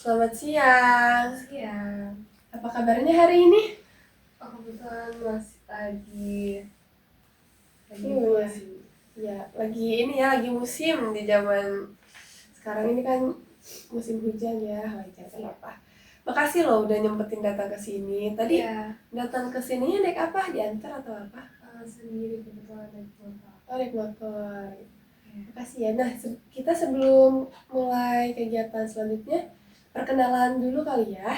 Selamat siang. Siang. Apa kabarnya hari ini? Kebetulan masih lagi Oh ya, masih. ya lagi ini ya, lagi musim di zaman sekarang ini kan musim hujan ya, wajar kan apa. Makasih loh udah nyempetin datang ke sini. Tadi Iya, datang ke sininya naik apa? Diantar atau apa? sendiri kebetulan naik motor. Oh, naik motor. Iya. Makasih ya. Nah, kita sebelum mulai kegiatan selanjutnya, perkenalan dulu kali ya.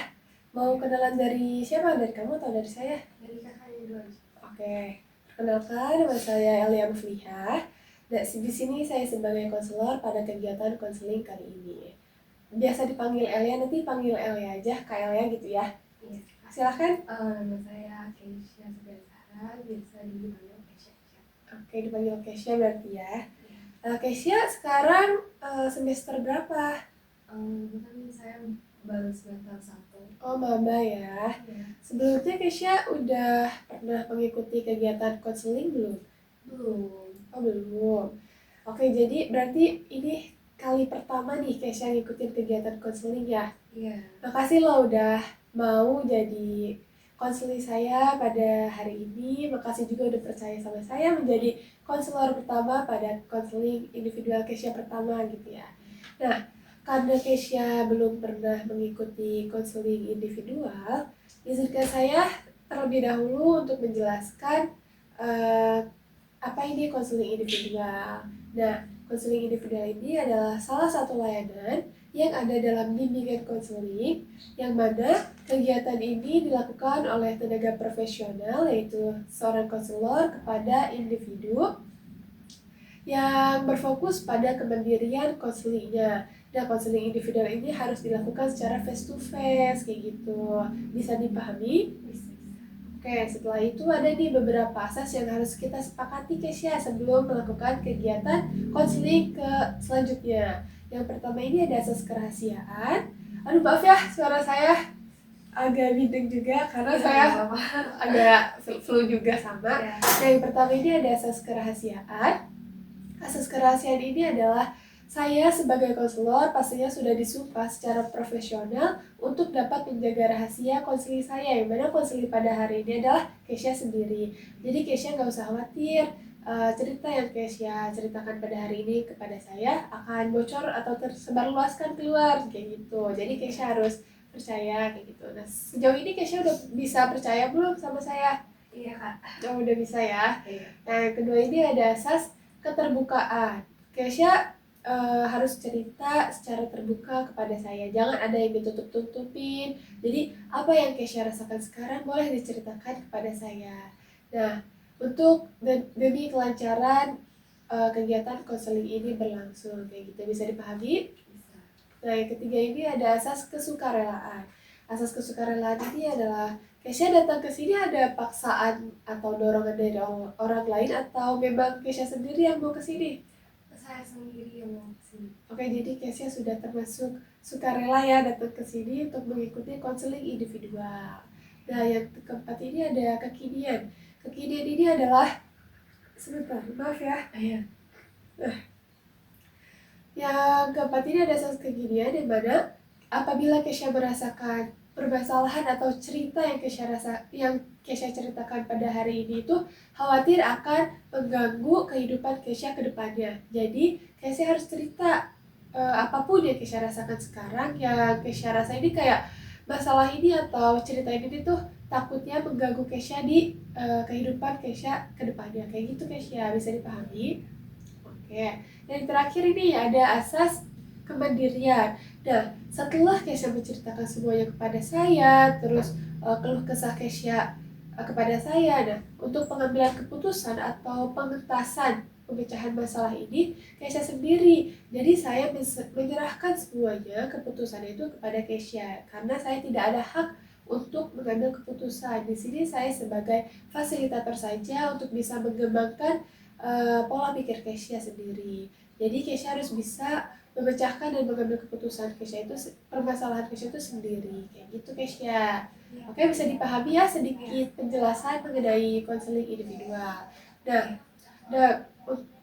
Mau kenalan dari siapa? Dari kamu atau dari saya? Dari kakaknya dulu aja. Oke, perkenalkan nama saya Elia Musliha. Dan di sini saya sebagai konselor pada kegiatan konseling kali ini. Biasa dipanggil Elia, nanti panggil Elia aja, Kak Elia gitu ya. Iya. Silahkan. Nama saya Keisha Sugandara, biasa dipanggil Keisha. Oke, dipanggil Keisha berarti ya. Iya. Keisha sekarang semester berapa? Bukan saya baru semester 1. Oh, maba ya. Iya. Sebelumnya Keisha udah pernah mengikuti kegiatan konseling belum? Belum. Oh, belum. Oke, jadi berarti ini kali pertama nih Keisha ngikutin kegiatan konseling ya. Iya. Makasih lo udah mau jadi konseling saya pada hari ini. Makasih juga udah percaya sama saya menjadi konselor pertama pada konseling individual Keisha pertama gitu ya. Nah, karena Keisha belum pernah mengikuti konseling individual, izinkan saya terlebih dahulu untuk menjelaskan eh, apa ini konseling individual. Nah, konseling individual ini adalah salah satu layanan yang ada dalam bimbingan konseling yang mana kegiatan ini dilakukan oleh tenaga profesional yaitu seorang konselor kepada individu yang berfokus pada kemandirian konselingnya. Nah, konseling individual ini harus dilakukan secara face to face kayak gitu. Bisa dipahami? Bisa. Oke, setelah itu ada nih beberapa asas yang harus kita sepakati Keisha sebelum melakukan kegiatan konseling ke selanjutnya. Yang pertama ini ada asas kerahasiaan. Aduh maaf ya, suara saya agak bideng juga karena saya agak flu juga sama. Iya. Nah, yang pertama ini ada asas kerahasiaan. Asas kerahasiaan ini adalah saya sebagai konselor pastinya sudah disumpah secara profesional untuk dapat menjaga rahasia konseling saya, yang mana konseling pada hari ini adalah Keisha sendiri. Jadi Keisha nggak usah khawatir, cerita yang Keisha ceritakan pada hari ini kepada saya akan bocor atau tersebar luaskan keluar kayak gitu. Jadi Keisha harus percaya kayak gitu. Nah, sejauh ini Keisha udah bisa percaya belum sama saya? Iya, Kak. Oh, udah bisa ya. Iya. Nah, yang kedua ini ada asas keterbukaan. Keisha harus cerita secara terbuka kepada saya. Jangan ada yang ditutup-tutupin. Jadi, apa yang Keisha rasakan sekarang boleh diceritakan kepada saya. Nah, untuk demi kelancaran kegiatan konseling ini berlangsung kayak gitu, bisa dipahami? Bisa. Nah, yang ketiga ini ada asas kesukarelaan. Asas kesukarelaan ini adalah Keisha datang ke sini ada paksaan atau dorongan dari orang lain atau memang Keisha sendiri yang mau ke sini? Saya sendiri yang mau kesini. Oke, jadi Keisha sudah termasuk sukarela ya datang ke sini untuk mengikuti konseling individual. Nah, yang keempat ini ada kekinian. Kekinian ini adalah sebentar, maaf ya. Iya. Yang keempat ini ada asas kekinian di mana apabila Keisha merasakan permasalahan atau cerita yang Keisha ceritakan pada hari ini itu khawatir akan mengganggu kehidupan Keisha ke depannya. Jadi Keisha harus cerita apapun yang Keisha rasakan sekarang, yang Keisha rasa ini kayak masalah ini atau cerita ini tuh takutnya mengganggu Keisha di kehidupan Keisha ke depannya. Kayak gitu Keisha, bisa dipahami? Oke. Dan yang terakhir ini ada asas kemandirian. Nah, setelah Kesha menceritakan semuanya kepada saya, terus keluh kesah Kesha kepada saya, nah untuk pengambilan keputusan atau pengentasan pemecahan masalah ini Kesha sendiri. Jadi saya menyerahkan semuanya keputusan itu kepada Kesha karena saya tidak ada hak untuk mengambil keputusan. Di sini saya sebagai fasilitator saja untuk bisa mengembangkan pola pikir Kesha sendiri. Jadi Kesha harus bisa memecahkan dan mengambil keputusan Kesha itu permasalahan Kesha itu sendiri kayak gitu Kesha. Oke, bisa dipahami ya sedikit penjelasan mengenai konseling individual. Nah,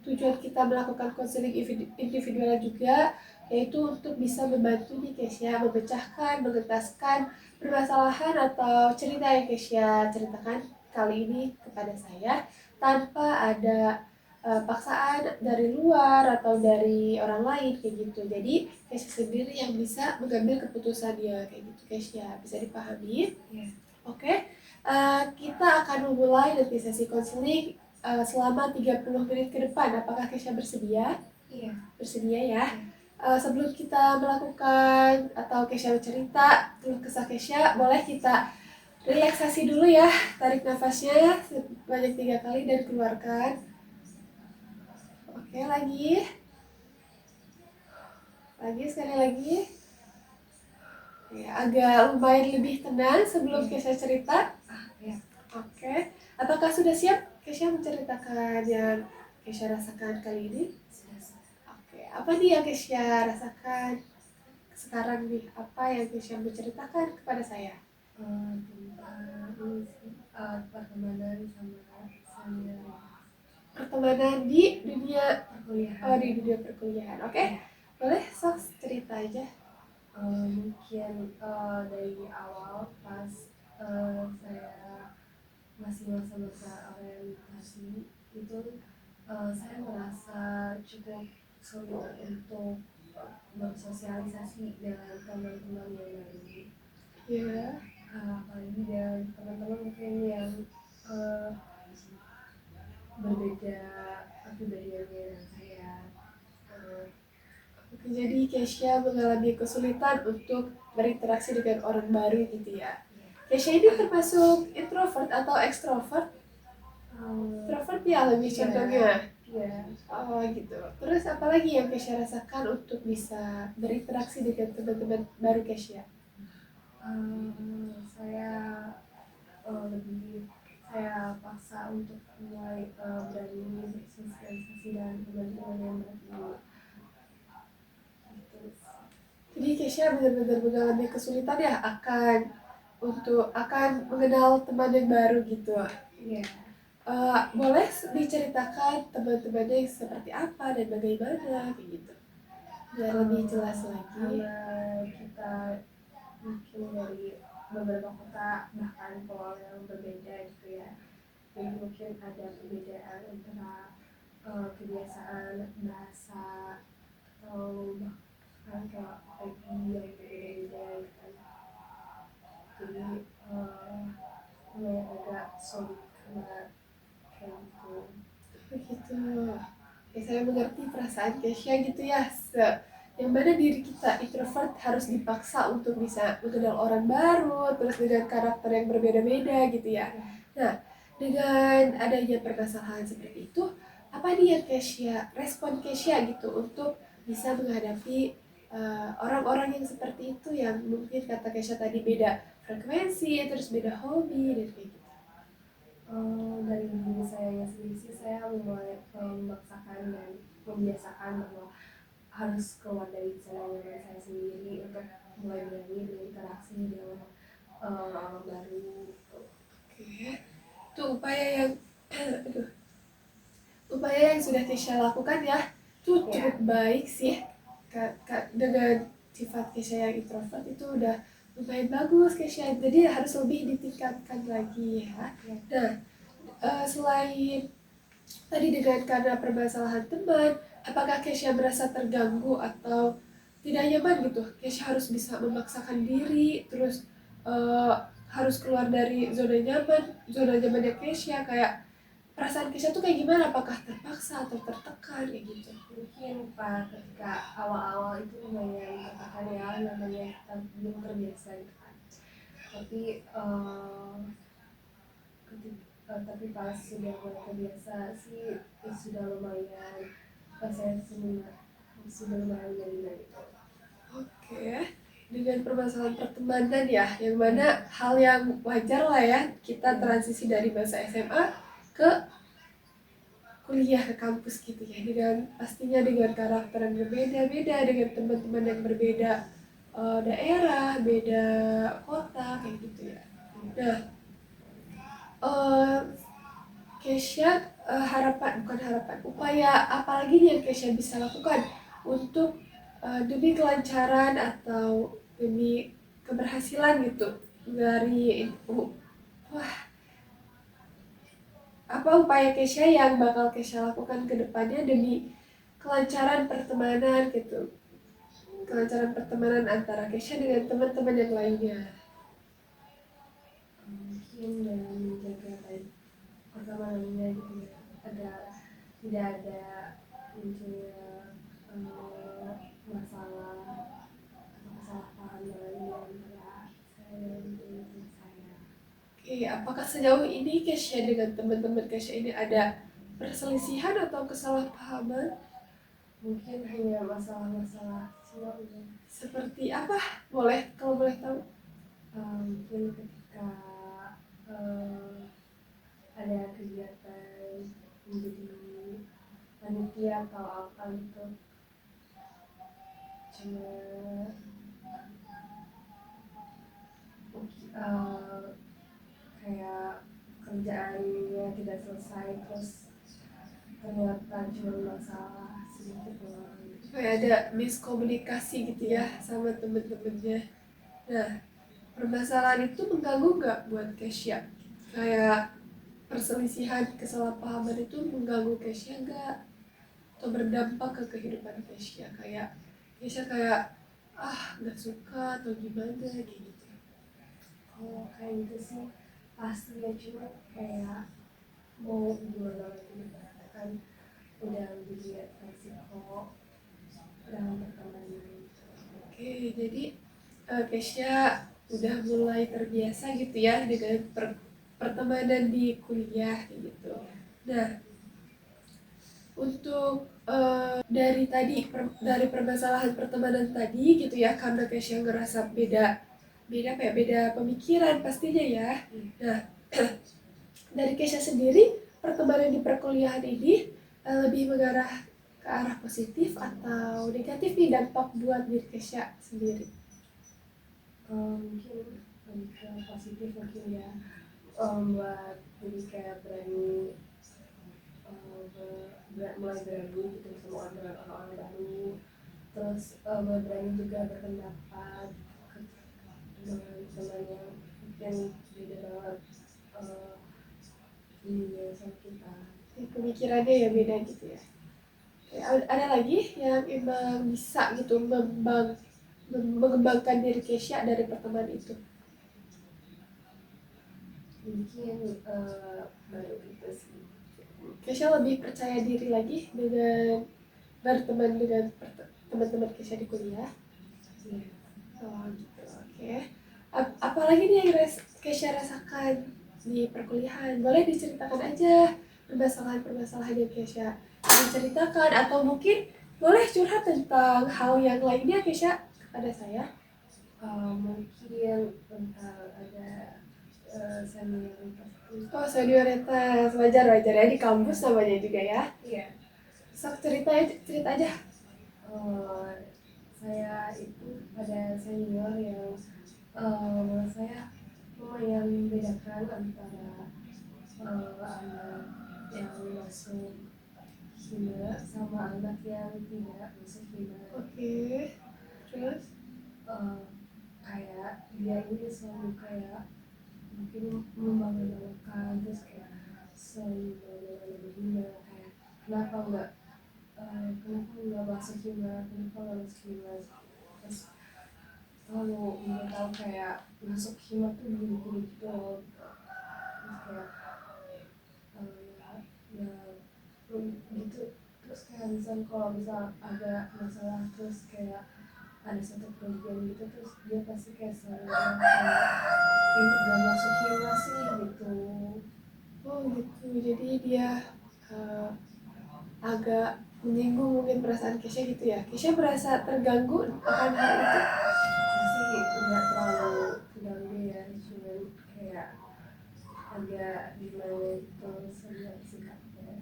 tujuan kita melakukan konseling individual juga yaitu untuk bisa membantu nih Kesha memecahkan, mengentaskan permasalahan atau cerita yang Kesha ceritakan kali ini kepada saya tanpa ada paksaan dari luar atau dari orang lain kayak gitu. Jadi Kesha sendiri yang bisa mengambil keputusannya kayak gitu Kesha. Bisa dipahami? Iya. Oke. Kita akan memulai nanti sesi konseling selama 30 menit ke depan. Apakah Kesha bersedia? Iya. Bersedia ya. Sebelum kita melakukan atau Kesha bercerita keluh kesah Kesha, boleh kita relaksasi dulu ya. Tarik nafasnya ya sebanyak 3 kali dan keluarkan. Oke, lagi. Lagi, sekali lagi. Ya, agak lumayan lebih tenang sebelum Kesha cerita. Ya. Oke. Apakah sudah siap Kesha menceritakan yang Kesha rasakan kali ini? Oke, apa nih yang Kesha rasakan sekarang nih? Apa yang Kesha menceritakan kepada saya? Tentang pertemanan sama saya. Pertemanan di dunia Perkuliahan. di dunia perkuliahan. Oke, boleh sok cerita aja. Mungkin dari awal pas saya masih masa-masa orientasi itu saya merasa cukup sulit untuk bersosialisasi dengan teman-teman yang baru. Ya. Apalagi dengan teman-teman mungkin yang berbeda kepribadiannya dengan saya. Jadi Kesha mengalami kesulitan untuk berinteraksi dengan orang baru gitu ya. Kesha ini termasuk introvert atau extrovert? Introvert ya lebih condongnya. Iya. Oh gitu. Terus apalagi yang Kesha rasakan untuk bisa berinteraksi dengan teman-teman baru Kesha? Saya saya paksa untuk mulai berani bersosialisasi dengan teman-teman yang baru. Jadi Kesha benar-benar mengalami kesulitan ya akan mengenal teman yang baru gitu. Iya. Boleh diceritakan teman-temannya seperti apa dan bagaimana kayak gitu biar lebih jelas lagi. Karena kita mungkin dari beberapa kota bahkan pulau yang berbeda gitu ya, jadi mungkin ada perbedaan antara kebiasaan bahasa atau bahkan kayak hobi yang berbeda gitu. Jadi lumayan agak sulit karena kayak gitu. Begitu. Ya, saya mengerti perasaan Kesha gitu ya. Yang mana diri kita introvert harus dipaksa untuk bisa mengenal orang baru, terus dengan karakter yang berbeda-beda gitu ya. Nah, dengan adanya permasalahan seperti itu, apa nih yang respon Kesha gitu untuk bisa menghadapi orang-orang yang seperti itu yang mungkin kata Kesha tadi beda frekuensi, terus beda hobi dan kayak gitu. Dari diri saya sendiri sih, saya mulai memaksakan dan membiasakan bahwa harus keluar dari zona nyaman saya sendiri untuk mulai berani berinteraksi dengan orang baru. Oke. Itu upaya yang sudah Kesha lakukan ya, itu cukup baik sih. Dengan sifat Kesha yang introvert itu udah lumayan bagus Kesha, jadi harus lebih ditingkatkan lagi ya. Nah, selain tadi karena permasalahan teman, apakah Kesha merasa terganggu atau tidak nyaman gitu? Kesha harus bisa memaksakan diri, terus harus keluar dari zona nyamannya Kesha. Kayak perasaan Kesha tuh kayak gimana? Apakah terpaksa atau tertekan kayak gitu? Mungkin ketika awal-awal itu lumayan tertekan ya, namanya kita belum terbiasa gitu kan. Tapi pas sudah mulai terbiasa sih sudah lumayan, saya sudah lumayan menerima gitu. Oke. Dengan permasalahan pertemanan ya, yang mana hal yang wajar lah ya, kita transisi dari masa SMA ke kuliah ke kampus gitu ya, pastinya dengan karakter yang berbeda-beda, dengan teman-teman yang berbeda daerah, beda kota kayak gitu ya. Nah, Kesha upaya apa lagi nih yang Kesha bisa lakukan untuk demi kelancaran atau demi keberhasilan gitu dari wah, apa upaya Kesha yang bakal Kesha lakukan ke depannya demi kelancaran pertemanan gitu, kelancaran pertemanan antara Kesha dengan teman-teman yang lainnya. Mungkin dengan menjaga baik pertemanannya gitu ya, agar tidak ada munculnya masalah atau kesalahpahaman di antara saya dan teman saya. Oke, apakah sejauh ini Kesha dengan teman-teman Kesha ini ada perselisihan atau kesalahpahaman? Mungkin hanya masalah-masalah kecil ya. Seperti apa? Kalau boleh tahu. Mungkin ketika ada kegiatan menjadi panitia atau apa gitu, cuma kayak kerjaannya tidak selesai, terus ternyata cuma masalah sedikit doang. Kayak ada miskomunikasi gitu ya sama temen-temennya. Nah, permasalahan itu mengganggu nggak buat Kesha? Kayak perselisihan, kesalahpahaman itu mengganggu Kesha nggak? Atau berdampak ke kehidupan Kesha? Kayak Kesha kayak nggak suka atau gimana kayak gitu. Kalau kayak gitu sih pasti ya, cuma kayak mau gimana lagi kan udah jadi resiko dalam pertemanan. Oke, jadi Kesha udah mulai terbiasa gitu ya dengan pertemanan di kuliah gitu. Nah, untuk dari permasalahan pertemanan tadi gitu ya, karena Kesha ngerasa beda pemikiran pastinya ya. Nah, dari Kesha sendiri, pertemanan di perkuliahan ini lebih mengarah ke arah positif atau negatif nih dampak buat diri Kesha sendiri? Mungkin lebih ke positif mungkin ya, buat jadi kayak berani mulai berani gitu sama orang-orang baru, terus berani juga berpendapat dengan teman yang mungkin beda banget ininya sama kita. Pemikirannya ya beda gitu ya. Ada lagi yang emang bisa gitu mengembangkan diri Kesha dari pertemanan itu? Mungkin baru itu sih. Kesha lebih percaya diri lagi dengan berteman dengan teman-teman Kesha di kuliah. Yeah. Oh gitu, oke. Apalagi nih yang Kesha rasakan di perkuliahan? Boleh diceritakan aja permasalahan-permasalahan yang Kesha diceritakan, atau mungkin boleh curhat tentang hal yang lainnya Kesha kepada saya. Mungkin tentang ada senioritas. Oh, senioritas, wajar ya di kampus namanya juga ya. Iya. Sok cerita aja. Saya itu ada senior yang menurut saya lumayan membedakan antara anak yang masuk hima sama anak yang tidak masuk hima. Oke. Terus? Kayak dia ini selalu kayak mungkin membanggakan, terus kayak selalu hima, kayak kenapa nggak masuk hima, terus selalu tahu kayak masuk hima tuh gini gitu, terus kayak gitu, terus kayak misal kalau misal ada masalah, terus kayak ada satu program gitu, terus dia pasti kayak selalu kayak ini gak masuk hima sih gitu. Oh gitu, jadi dia agak menyinggung mungkin perasaan Kesha gitu ya. Kesha merasa terganggu akan hal itu? Masih nggak terlalu terganggu ya, cuma kayak agak gimana gitu sama sikapnya.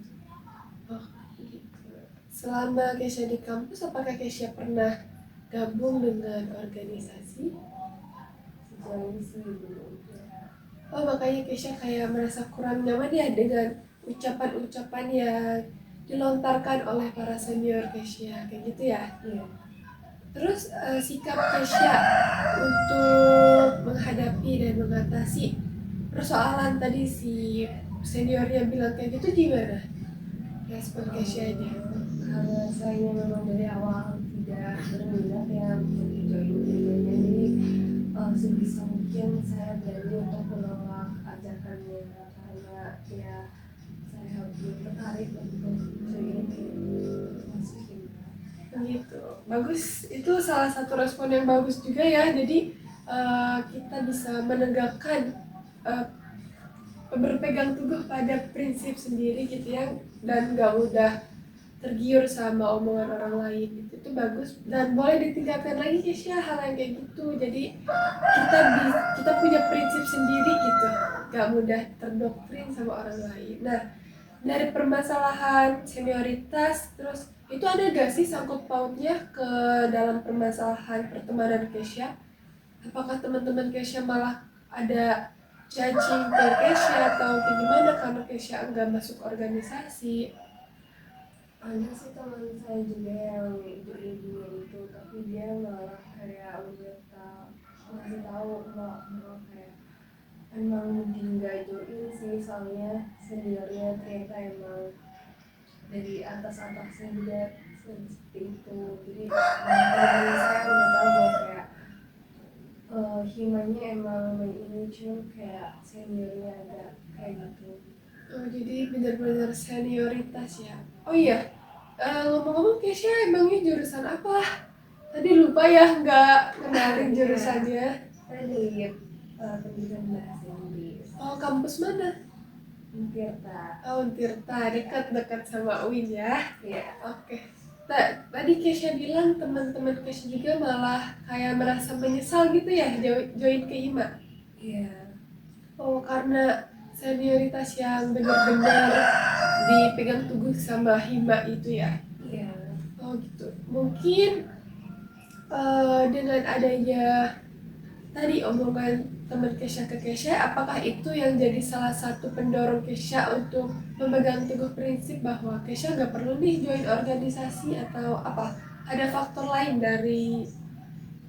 Oh gitu. Selama Kesha di kampus, apakah Kesha pernah gabung dengan organisasi? Sejauh ini sih belum ya. Oh, makanya Kesha kayak merasa kurang nyaman ya dengan ucapan-ucapan yang dilontarkan oleh para senior Kesha kayak gitu ya. Iya. Terus sikap Kesha untuk menghadapi dan mengatasi persoalan tadi si seniornya bilang kayak gitu gimana? Respon Kesha-nya. Karena saya memang dari awal tidak berminat ya untuk join himanya, jadi sebisa mungkin saya berani untuk menolak ajakannya karena ya saya belum tertarik untuk join masuk hima. Gitu. Bagus, itu salah satu respon yang bagus juga ya. Jadi kita bisa menegakkan berpegang teguh pada prinsip sendiri gitu ya, dan gak mudah tergiur sama omongan orang lain gitu. Itu bagus dan boleh ditingkatkan lagi Kesha hal yang kayak gitu. Jadi kita punya prinsip sendiri gitu, gak mudah terdoktrin sama orang lain. Nah, dari permasalahan senioritas, terus itu ada gak sih sangkut pautnya ke dalam permasalahan pertemanan Kesha? Apakah teman-teman Kesha malah ada judging ke Kesha atau kayak gimana karena Kesha enggak masuk organisasi? Ada sih teman saya juga yang join hima itu, tapi dia malah kayak udah ngasih tahu kalau kayak emang nggak join sih, soalnya seniornya ternyata emang dari atasnya juga seperti itu. Jadi teman saya udah tahu bahwa kayak himanya emang ini cuma kayak seniornya ada kayak gitu. Oh, jadi benar-benar senioritas ya. Oh iya, ngomong-ngomong Kesha emangnya jurusan apa? Tadi lupa ya nggak kenalin jurusannya. Saya di pendidikan bahasa Inggris. Oh, kampus mana? Tirta. Oh, Tirta, dekat-dekat sama UIN ya. Iya. Oke. Tadi Kesha bilang teman-teman Kesha juga malah kayak merasa menyesal gitu ya join ke HIMA. Iya. Oh, karena senioritas yang benar-benar dipegang teguh sama HIMA itu ya. Iya. Oh gitu. Mungkin dengan adanya tadi omongan teman Kesha ke Kesha, apakah itu yang jadi salah satu pendorong Kesha untuk memegang teguh prinsip bahwa Kesha nggak perlu nih join organisasi atau apa? Ada faktor lain dari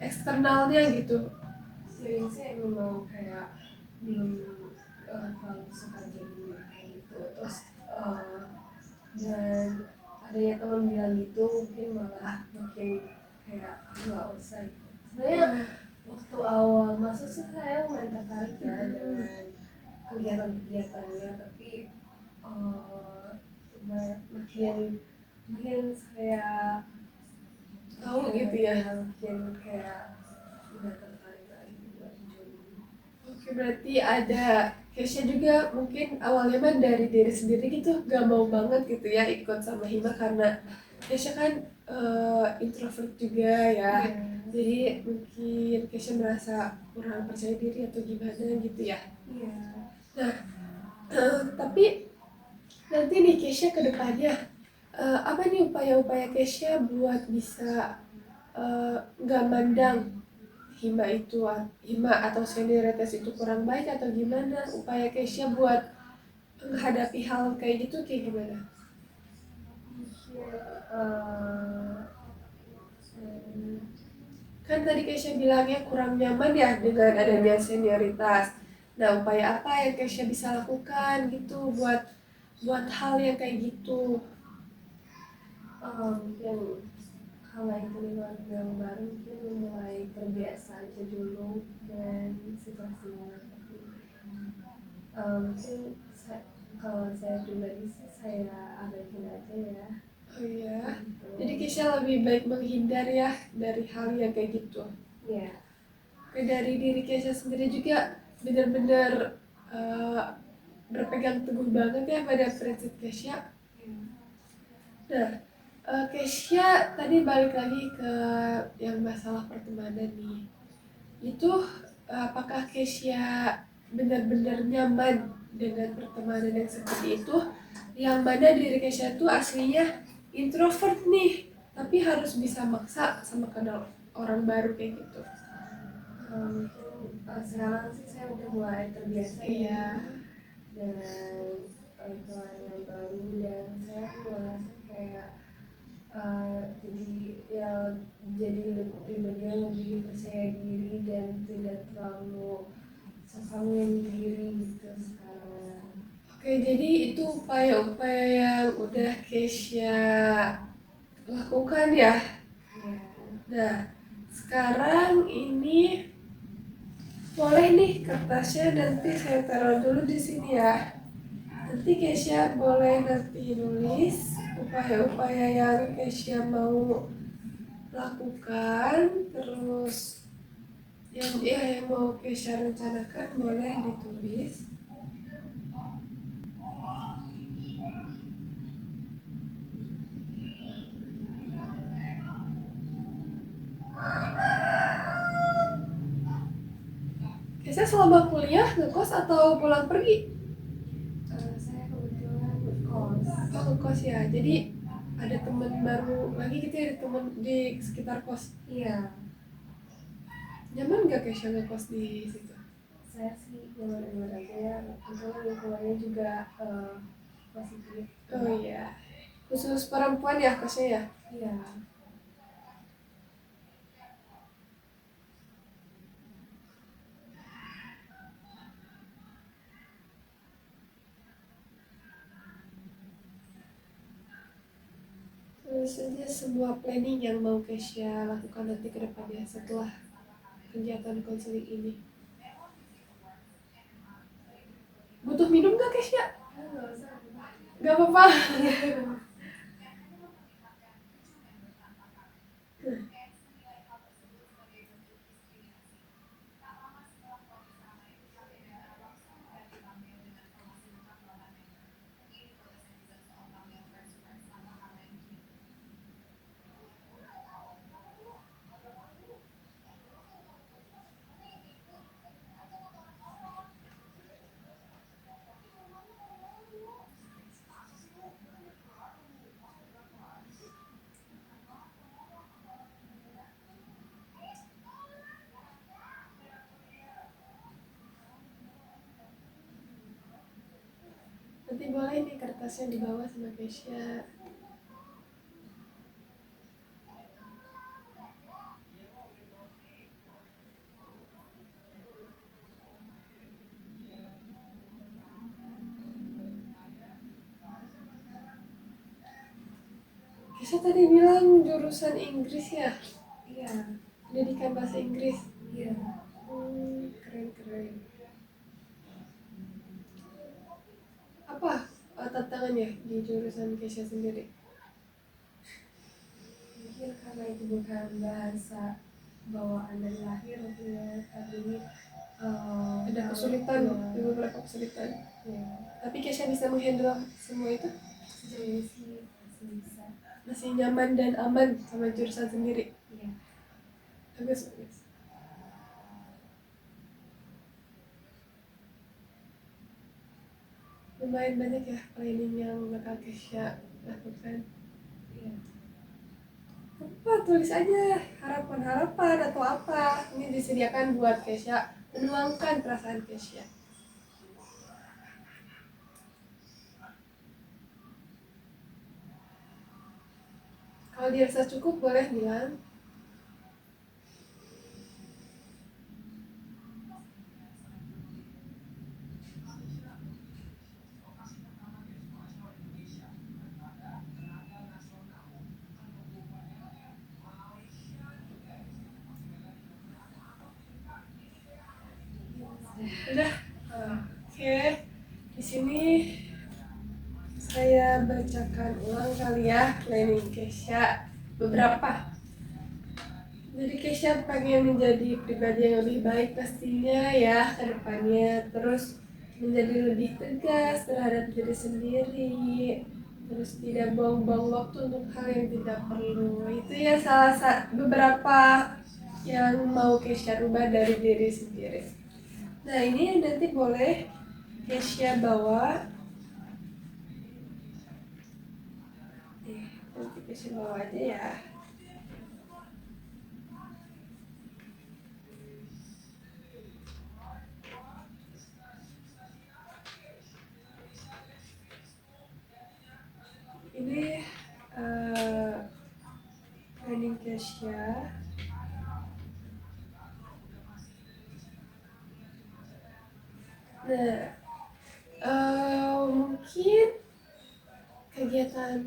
eksternalnya gitu? Sering sih memang kayak belum terlalu suka jadi kayak gitu. Terus dan adanya teman bilang gitu mungkin malah makin kayak nggak usah gitu. Sebenarnya waktu awal masuk sih saya lumayan tertarik ya dengan kegiatan-kegiatannya, tapi makin saya Tahu gitu ya. makin kayak udah tertarik lagi buat join. Oke, berarti ada Kesha juga mungkin awalnya mah dari diri sendiri gitu, gak mau banget gitu ya ikut sama Hima karena Kesha kan introvert juga ya. Jadi mungkin Kesha merasa kurang percaya diri atau gimana gitu ya. Iya. Nah, tapi nanti nih Kesha ke depannya apa nih upaya-upaya Kesha buat bisa nggak mandang Hima atau senioritas itu kurang baik atau gimana? Upaya Kesha buat menghadapi hal kayak gitu kayak gimana? Kan tadi Kesha bilangnya kurang nyaman ya dengan adanya senioritas. Nah, upaya apa yang Kesha bisa lakukan gitu buat hal yang kayak gitu? Mungkin kalau itu lingkungan yang baru mungkin mulai terbiasa aja dulu dan situasinya. Mungkin kalau saya pribadi sih saya abaikan aja ya. Oh iya, Gitu. jadi Kesha lebih baik menghindar ya dari hal yang kayak gitu. Iya. Dari diri Kesha sendiri juga benar-benar berpegang teguh banget ya pada prinsip Kesha. Nah, Kesha tadi balik lagi ke yang masalah pertemanan nih. Itu apakah Kesha benar-benar nyaman dengan pertemanan yang seperti itu? Yang mana diri Kesha itu aslinya introvert nih, tapi harus bisa maksa sama kenal orang baru kayak gitu. Sekarang sih saya udah mulai terbiasa Iya. dengan lingkungan yang baru, dan saya merasa kayak jadi ya jadi pribadi yang lebih percaya diri dan tidak terlalu sesangat diri gitu sekarang. Oke, jadi itu upaya-upaya yang udah Kesha lakukan ya. Ya. Nah, sekarang ini boleh nih kertasnya nanti saya taruh dulu di sini ya. Nanti Kesha boleh nanti nulis upaya-upaya yang Kesha mau lakukan, terus yang mau Kesha rencanakan boleh ditulis. Kesha selama kuliah ngekos atau pulang pergi? Saya kebetulan kos. Oh, ngekos ya. Jadi ada teman baru lagi gitu ya, ada teman di sekitar kos. Iya, Nyaman gak Kesha ngekos di situ? saya sih nyaman-nyaman aja ya. Kebetulan lingkungannya juga positif. Oh iya. Khusus perempuan ya kosnya ya? Iya. Terus aja semua planning yang mau Kesha lakukan nanti ke depannya setelah kegiatan konseling ini. Butuh minum gak Kesha? Nggak usah. Gak apa-apa. Nanti boleh nih kertasnya dibawa sama Kesha. Kesha tadi bilang jurusan Inggris ya? Iya. Pendidikan bahasa Inggris. Iya. Keren-keren. Apa tantangannya di jurusan Kesha sendiri? Mungkin karena itu bukan bahasa bawaan dari lahir ya, tapi Ada kesulitan, ya, ada beberapa kesulitan. ya, Tapi Kesha bisa menghandle semua itu? sejauh ini sih masih bisa. Masih nyaman dan aman sama jurusan sendiri? Iya. Bagus, bagus. Lumayan banyak ya planning yang bakal Kesha lakukan. Iya. Apa, tulis aja harapan-harapan atau apa. Ini disediakan buat Kesha menuangkan perasaan Kesha. Kalau dirasa cukup boleh bilang. Udah. Oke. Di sini saya bacakan ulang kali ya planning Kesha beberapa. Jadi Kesha pengen menjadi pribadi yang lebih baik pastinya ya ke depannya. Terus menjadi lebih tegas terhadap diri sendiri. Terus tidak buang-buang waktu untuk hal yang tidak perlu. Itu ya beberapa yang mau Kesha rubah dari diri sendiri. Nah ini nanti boleh Kesha bawa. Nanti Kesha bawa aja ya. Nah, mungkin kegiatan,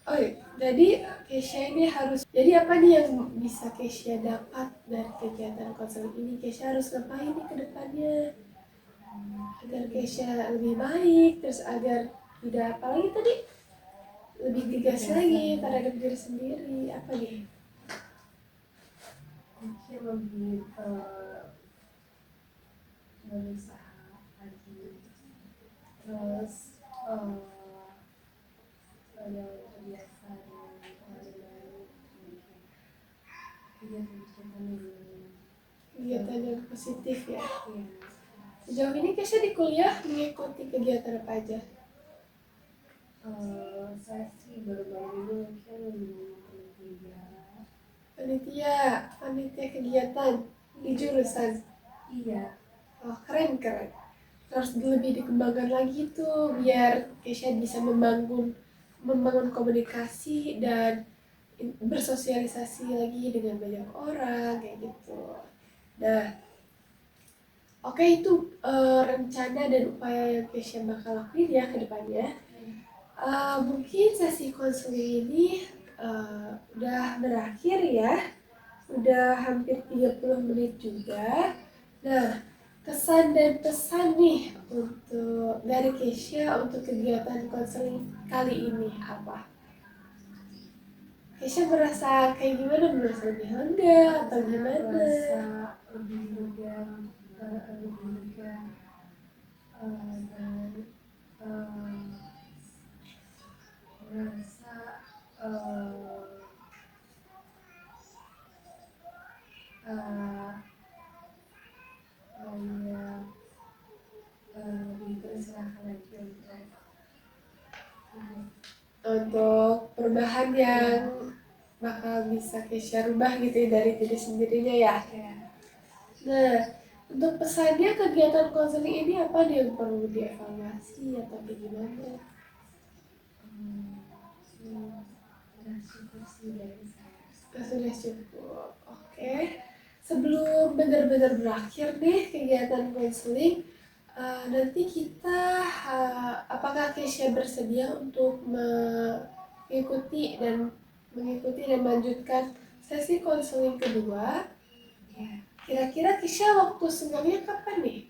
oh iya, jadi Kesha ini harus, jadi apa nih yang bisa Kesha dapat dari kegiatan konseling ini? Kesha harus ngapain nih ke depannya agar Kesha lebih baik, terus agar tidak apa lagi tadi, lebih tegas lagi terhadap diri sendiri, apa nih? Mungkin lebih berusaha lagi, terus ada kebiasaan yang baru, Kegiatan yang positif ya. Iya. Sejauh ini Kesha di kuliah mengikuti kegiatan apa aja? Saya sih baru-baru ini mungkin Panitia kegiatan di jurusan. iya. Oh, keren. Harus lebih dikembangkan lagi tuh biar Kesha bisa membangun komunikasi dan bersosialisasi lagi dengan banyak orang kayak gitu. Nah, oke, itu rencana dan upaya yang Kesha bakal lakuin ya ke depannya. Mungkin sesi konseling ini udah berakhir ya. Udah hampir 30 menit juga. Nah, kesan dan pesan nih untuk dari Kesha untuk kegiatan konseling kali ini apa? Kesha merasa kayak gimana? Merasa lebih lega atau gimana? Merasa lebih lega, dan merasa lebih berserah lagi Untuk perubahan yang bakal bisa Kesha rubah gitu ya dari diri sendirinya ya. Nah, untuk pesannya kegiatan konseling ini apa nih yang perlu dievaluasi atau bagaimana? Sudah cukup. Oke. Sebelum benar-benar berakhir nih kegiatan konseling, nanti kita apakah Kesha bersedia untuk mengikuti dan melanjutkan sesi konseling kedua? Kira-kira Kesha waktu senggangnya kapan nih?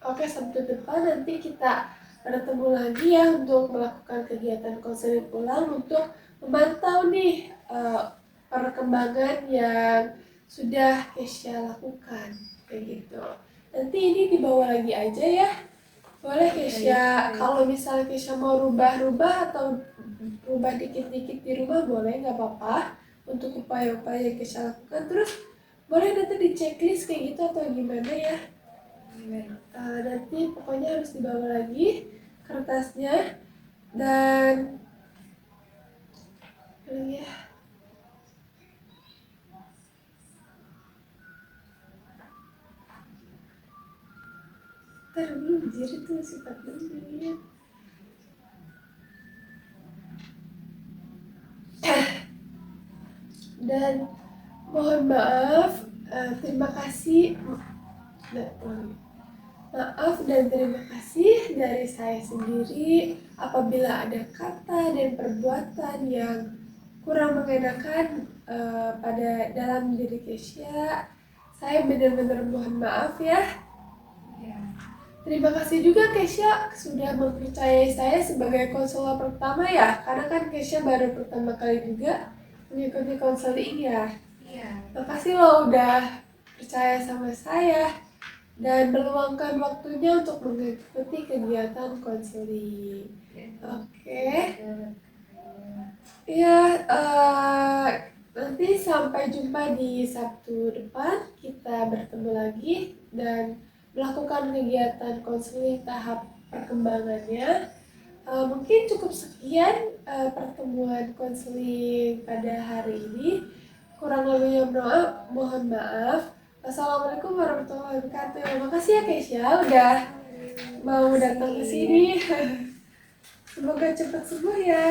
Oke, Sabtu depan nanti kita bertemu lagi ya untuk melakukan kegiatan konseling ulang untuk memantau nih perkembangan yang sudah Kesha lakukan kayak gitu. Nanti ini dibawa lagi aja ya. Boleh Kesha, kalau misalnya Kesha mau rubah-rubah atau rubah dikit-dikit di rumah boleh, nggak apa-apa. Untuk upaya-upaya yang Kesha lakukan, terus boleh nanti di checklist kayak gitu atau gimana ya. Nanti pokoknya harus dibawa lagi kertasnya dan ya. Ntar belum jadi tuh sifat dulu. Dan mohon maaf, terima kasih. Maaf dan terima kasih dari saya sendiri apabila ada kata dan perbuatan yang kurang mengenakan pada dalam diri Kesha. Saya benar-benar mohon maaf ya. Terima kasih juga Kesha sudah mempercayai saya sebagai konselor pertama ya, karena kan Kesha baru pertama kali juga mengikuti konseling ya. Makasih lo udah percaya sama saya dan meluangkan waktunya untuk mengikuti kegiatan konseling. Oke. Ya, nanti sampai jumpa di Sabtu depan. Kita bertemu lagi dan melakukan kegiatan konseling tahap perkembangannya. Mungkin cukup sekian pertemuan konseling pada hari ini. Kurang lebihnya mohon maaf. Assalamualaikum warahmatullahi wabarakatuh. Makasih ya Kesha udah mau datang ke sini. Semoga cepat sembuh ya.